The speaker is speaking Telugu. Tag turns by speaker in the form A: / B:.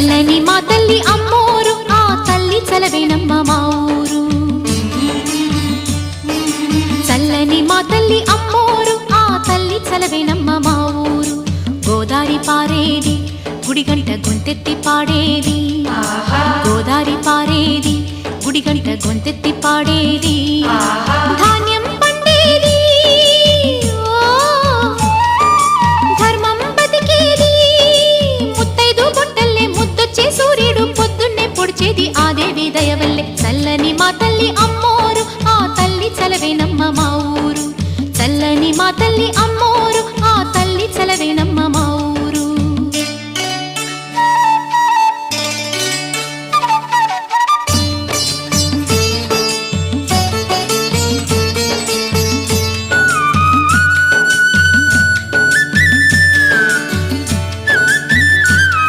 A: చల్లని మా తల్లి అమ్మోరు, ఆ తల్లి చలవేనమ్మ మా ఊరు. చల్లని మా తల్లి అమ్మోరు, ఆ తల్లి చలవేనమ్మ మా ఊరు. గోదారి పారేది, గుడిగంట గొంతెత్తి పాడేది. గోదారి పారేది, గుడిగంట గొంతెత్తి పాడేది. ధాన్యం